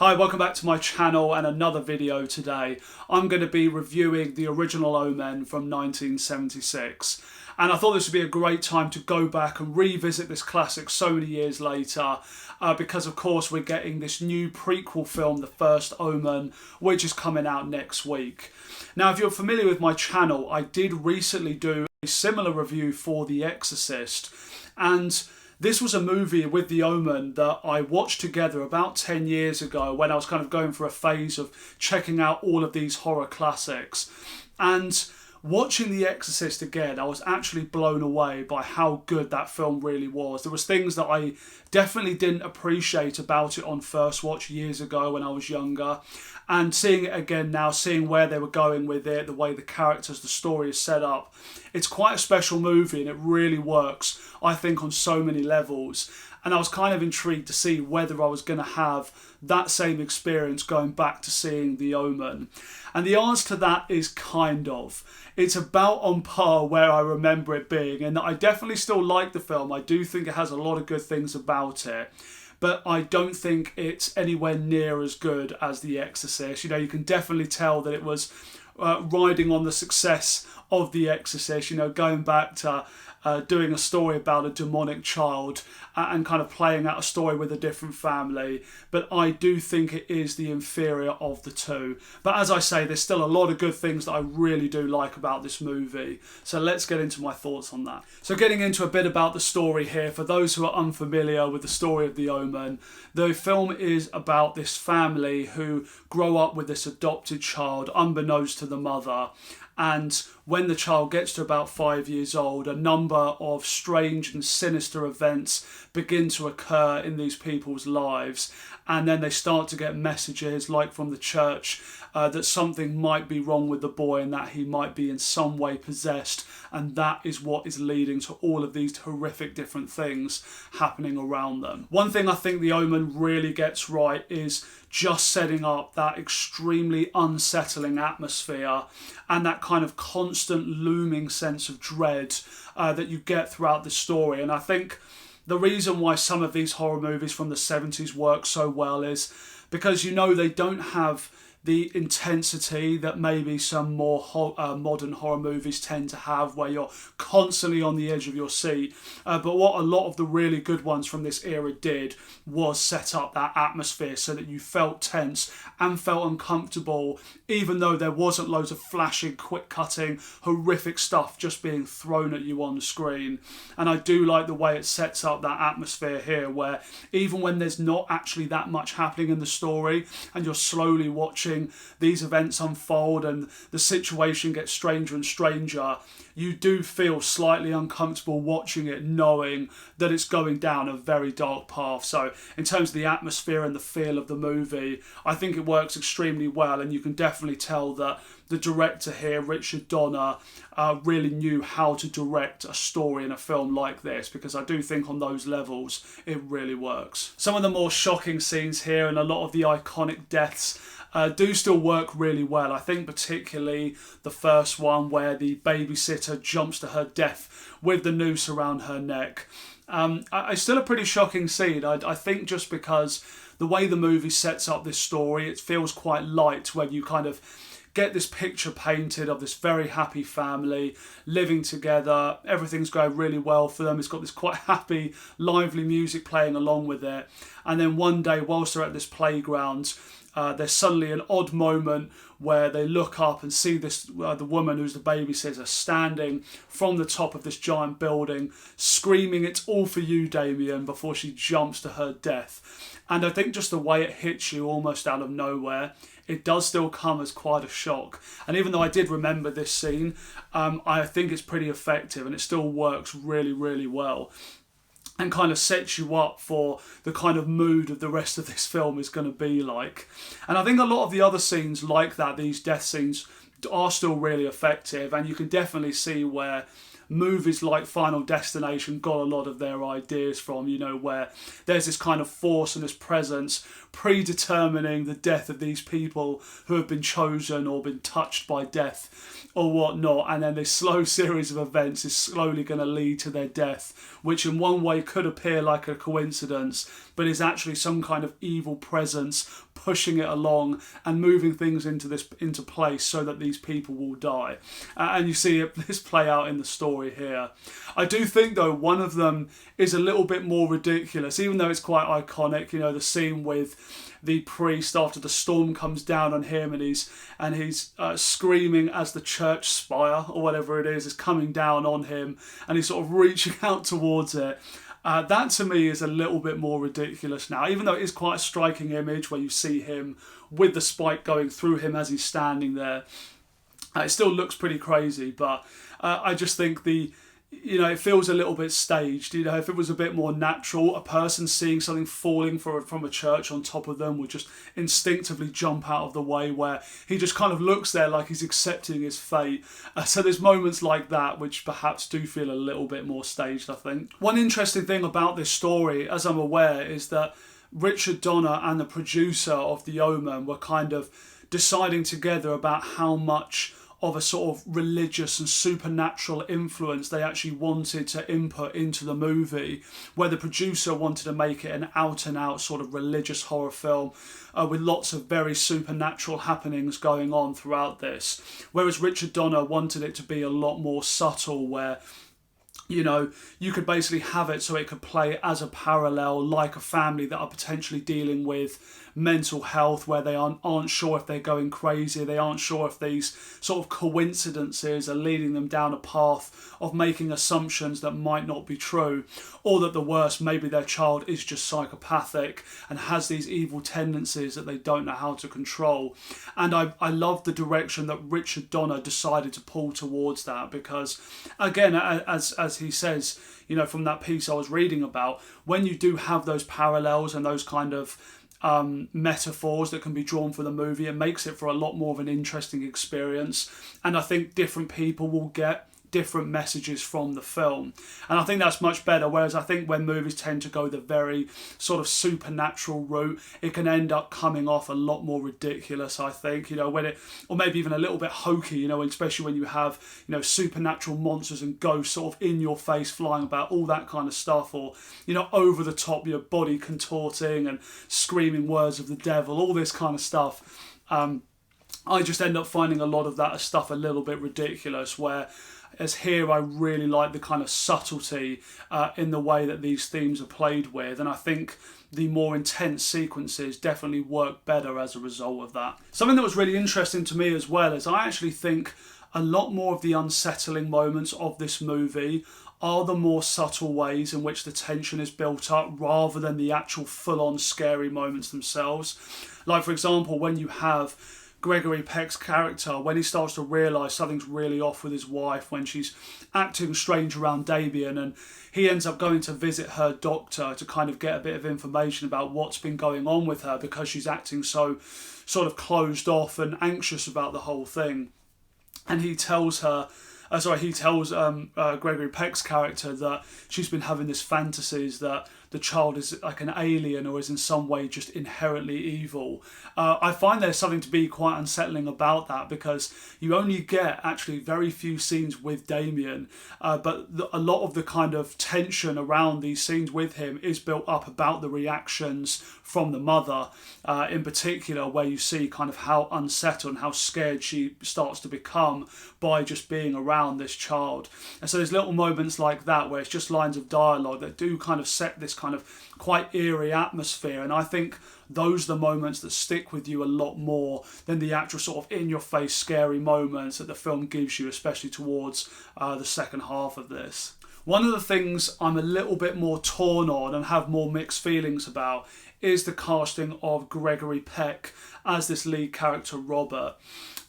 Hi, welcome back to my channel and another video today. I'm going to be reviewing the original Omen from 1976. And I thought this would be a great time to go back and revisit this classic so many years later because of course we're getting this new prequel film, The First Omen, which is coming out next week. Now if you're familiar with my channel, I did recently do a similar review for The Exorcist, and this was a movie with The Omen that I watched together about 10 years ago when I was kind of going for a phase of checking out all of these horror classics. And watching The Exorcist again, I was actually blown away by how good that film really was. There was things that I definitely didn't appreciate about it on first watch years ago when I was younger. And seeing it again now, seeing where they were going with it, the way the characters, the story is set up, it's quite a special movie and it really works, I think, on so many levels. And I was kind of intrigued to see whether I was going to have that same experience going back to seeing The Omen. And the answer to that is kind of. It's about on par where I remember it being, and I definitely still like the film. I do think it has a lot of good things about it, but I don't think it's anywhere near as good as The Exorcist. You know, you can definitely tell that it was riding on the success of The Exorcist, you know, going back to doing a story about a demonic child and kind of playing out a story with a different family. But I do think it is the inferior of the two. But as I say, there's still a lot of good things that I really do like about this movie. So let's get into my thoughts on that. So getting into a bit about the story here, for those who are unfamiliar with the story of The Omen, the film is about this family who grow up with this adopted child unbeknownst to the mother. And when the child gets to about 5 years old, a number of strange and sinister events begin to occur in these people's lives. And then they start to get messages, like from the church, that something might be wrong with the boy and that he might be in some way possessed. And that is what is leading to all of these horrific different things happening around them. One thing I think The Omen really gets right is just setting up that extremely unsettling atmosphere and that kind of constant looming sense of dread that you get throughout the story. And I think the reason why some of these horror movies from the 70s work so well is because, you know, they don't have the intensity that maybe some more modern horror movies tend to have, where you're constantly on the edge of your seat. But what a lot of the really good ones from this era did was set up that atmosphere so that you felt tense and felt uncomfortable, even though there wasn't loads of flashing, quick-cutting, horrific stuff just being thrown at you on the screen. And I do like the way it sets up that atmosphere here, where even when there's not actually that much happening in the story and you're slowly watching these events unfold and the situation gets stranger and stranger, you do feel slightly uncomfortable watching it, knowing that it's going down a very dark path. So in terms of the atmosphere and the feel of the movie, I think it works extremely well, and you can definitely tell that the director here, Richard Donner, really knew how to direct a story in a film like this, because I do think on those levels it really works. Some of the more shocking scenes here and a lot of the iconic deaths do still work really well. I think particularly the first one where the babysitter jumps to her death with the noose around her neck. It's still a pretty shocking scene. I think just because the way the movie sets up this story, it feels quite light, where you kind of get this picture painted of this very happy family living together. Everything's going really well for them. It's got this quite happy, lively music playing along with it. And then one day, whilst they're at this playground, there's suddenly an odd moment where they look up and see this the woman who's the babysitter standing from the top of this giant building, screaming, "It's all for you, Damien," before she jumps to her death. And I think just the way it hits you almost out of nowhere, it does still come as quite a shock. And even though I did remember this scene, I think it's pretty effective and it still works really, really well, and kind of sets you up for the kind of mood of the rest of this film is going to be like. And I think a lot of the other scenes like that, these death scenes, are still really effective, and you can definitely see where movies like Final Destination got a lot of their ideas from, you know, where there's this kind of force and this presence predetermining the death of these people who have been chosen or been touched by death or whatnot, and then this slow series of events is slowly going to lead to their death, which in one way could appear like a coincidence, but is actually some kind of evil presence pushing it along and moving things into place so that these people will die. And you see this play out in the story here. I do think, though, one of them is a little bit more ridiculous, even though it's quite iconic. You know, the scene with the priest after the storm comes down on him, and he's screaming as the church spire or whatever it is coming down on him, and he's sort of reaching out towards it. That to me is a little bit more ridiculous now, even though it is quite a striking image where you see him with the spike going through him as he's standing there. It still looks pretty crazy, but I just think it feels a little bit staged. You know, if it was a bit more natural, a person seeing something falling from a church on top of them would just instinctively jump out of the way, where he just kind of looks there like he's accepting his fate. So there's moments like that which perhaps do feel a little bit more staged, I think. One interesting thing about this story, as I'm aware, is that Richard Donner and the producer of The Omen were kind of deciding together about how much of a sort of religious and supernatural influence they actually wanted to input into the movie, where the producer wanted to make it an out-and-out sort of religious horror film with lots of very supernatural happenings going on throughout this, whereas Richard Donner wanted it to be a lot more subtle, where you could basically have it so it could play as a parallel, like a family that are potentially dealing with mental health, where they aren't sure if they're going crazy, they aren't sure if these sort of coincidences are leading them down a path of making assumptions that might not be true, or that the worst, maybe their child is just psychopathic and has these evil tendencies that they don't know how to control. And I love the direction that Richard Donner decided to pull towards that, because again, as he says, from that piece I was reading about, when you do have those parallels and those kind of metaphors that can be drawn for the movie, it makes it for a lot more of an interesting experience. And I think different people will get different messages from the film, and I think that's much better. Whereas I think when movies tend to go the very sort of supernatural route, it can end up coming off a lot more ridiculous, I think, when it, or maybe even a little bit hokey, especially when you have supernatural monsters and ghosts sort of in your face flying about, all that kind of stuff, or over the top, your body contorting and screaming words of the devil, all this kind of stuff. I just end up finding a lot of that stuff a little bit ridiculous, whereas here I really like the kind of subtlety in the way that these themes are played with, and I think the more intense sequences definitely work better as a result of that. Something that was really interesting to me as well is I actually think a lot more of the unsettling moments of this movie are the more subtle ways in which the tension is built up, rather than the actual full-on scary moments themselves. Like, for example, when you have Gregory Peck's character, when he starts to realise something's really off with his wife, when she's acting strange around Damien, and he ends up going to visit her doctor to kind of get a bit of information about what's been going on with her, because she's acting so sort of closed off and anxious about the whole thing. And he tells Gregory Peck's character that she's been having this fantasies that the child is like an alien or is in some way just inherently evil. I find there's something to be quite unsettling about that, because you only get actually very few scenes with Damien, but a lot of the kind of tension around these scenes with him is built up about the reactions from the mother, in particular, where you see kind of how unsettled and how scared she starts to become by just being around this child. And so there's little moments like that where it's just lines of dialogue that do kind of set this kind of quite eerie atmosphere, and I think those are the moments that stick with you a lot more than the actual sort of in-your-face scary moments that the film gives you, especially towards the second half of this. One of the things I'm a little bit more torn on and have more mixed feelings about is the casting of Gregory Peck as this lead character, Robert.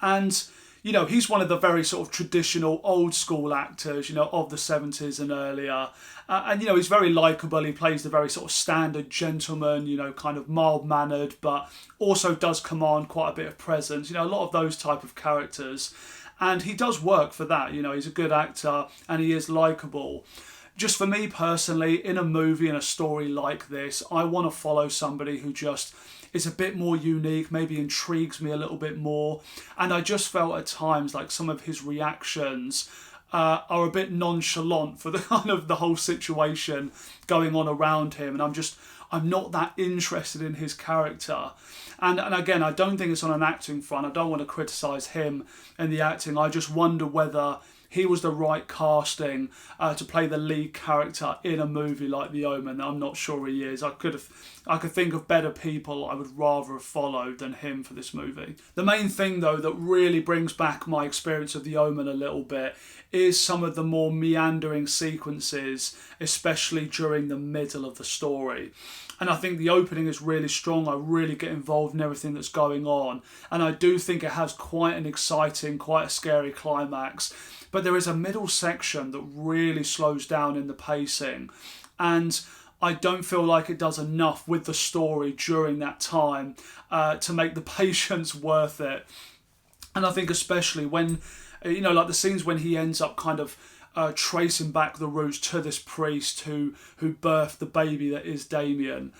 And he's one of the very sort of traditional old school actors, of the 70s and earlier. And he's very likeable. He plays the very sort of standard gentleman, kind of mild-mannered, but also does command quite a bit of presence. A lot of those type of characters. And he does work for that, you know, he's a good actor and he is likeable. Just for me personally, in a movie, in a story like this, I want to follow somebody who just is a bit more unique, maybe intrigues me a little bit more. And I just felt at times like some of his reactions are a bit nonchalant for the kind of the whole situation going on around him. And I'm not that interested in his character. And again, I don't think it's on an acting front. I don't want to criticise him and the acting. I just wonder whether he was the right casting to play the lead character in a movie like The Omen. I'm not sure he is. I could think of better people I would rather have followed than him for this movie. The main thing though that really brings back my experience of The Omen a little bit is some of the more meandering sequences, especially during the middle of the story. And I think the opening is really strong. I really get involved in everything that's going on. And I do think it has quite an exciting, quite a scary climax. But there is a middle section that really slows down in the pacing. And I don't feel like it does enough with the story during that time to make the patience worth it. And I think especially when, you know, like the scenes when he ends up kind of tracing back the roots to this priest who birthed the baby that is Damien.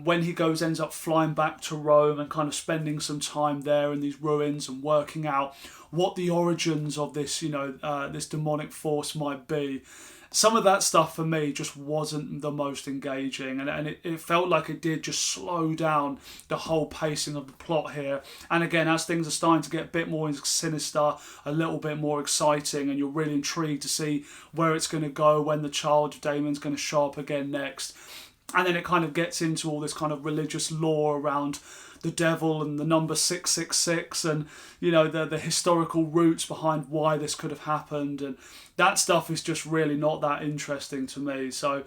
When he ends up flying back to Rome and kind of spending some time there in these ruins and working out what the origins of this, you know, this demonic force might be. Some of that stuff for me just wasn't the most engaging, and it felt like it did just slow down the whole pacing of the plot here. And again, as things are starting to get a bit more sinister, a little bit more exciting, and you're really intrigued to see where it's going to go, when the child of Damon's going to show up again next. And then it kind of gets into all this kind of religious lore around the devil and the number 666 and, you know, the historical roots behind why this could have happened. And that stuff is just really not that interesting to me. So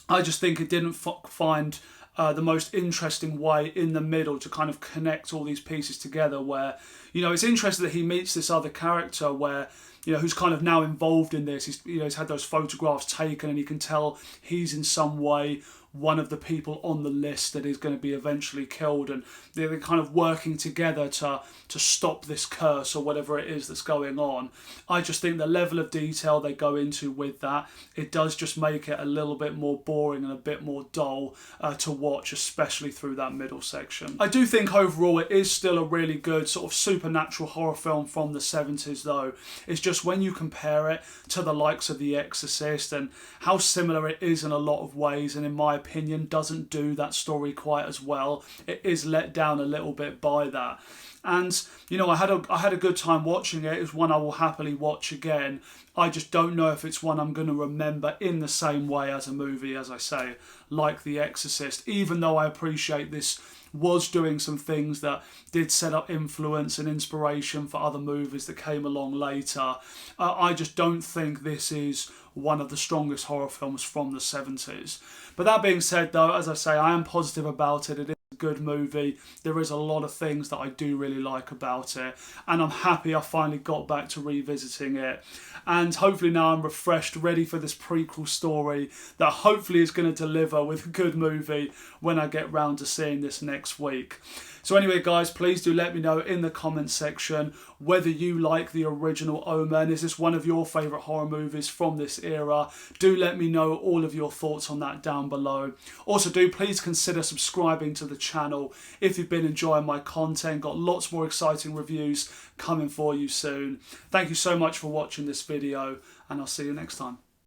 I just think it didn't find the most interesting way in the middle to kind of connect all these pieces together, where, you know, it's interesting that he meets this other character where, you know, who's kind of now involved in this. He's had those photographs taken and you can tell he's in some way one of the people on the list that is going to be eventually killed, and they're kind of working together to stop this curse or whatever it is that's going on. I just think the level of detail they go into with that, it does just make it a little bit more boring and a bit more dull to watch, especially through that middle section. I do think overall it is still a really good sort of supernatural horror film from the 70s though. It's just when you compare it to the likes of The Exorcist and how similar it is in a lot of ways, and in my opinion doesn't do that story quite as well. It is let down a little bit by that. And, you know, I had a good time watching it. It's one I will happily watch again. I just don't know if it's one I'm going to remember in the same way as a movie, as I say, like The Exorcist, even though I appreciate this was doing some things that did set up influence and inspiration for other movies that came along later. I just don't think this is one of the strongest horror films from the 70s. But that being said though, as I say, I am positive about it. It is a good movie. There is a lot of things that I do really like about it, and I'm happy I finally got back to revisiting it. And hopefully now I'm refreshed, ready for this prequel story that hopefully is going to deliver with a good movie when I get round to seeing this next week. So anyway guys, please do let me know in the comments section whether you like the original Omen. Is this one of your favourite horror movies from this era? Do let me know all of your thoughts on that down below. Also do please consider subscribing to the channel if you've been enjoying my content. Got lots more exciting reviews coming for you soon. Thank you so much for watching this video, and I'll see you next time.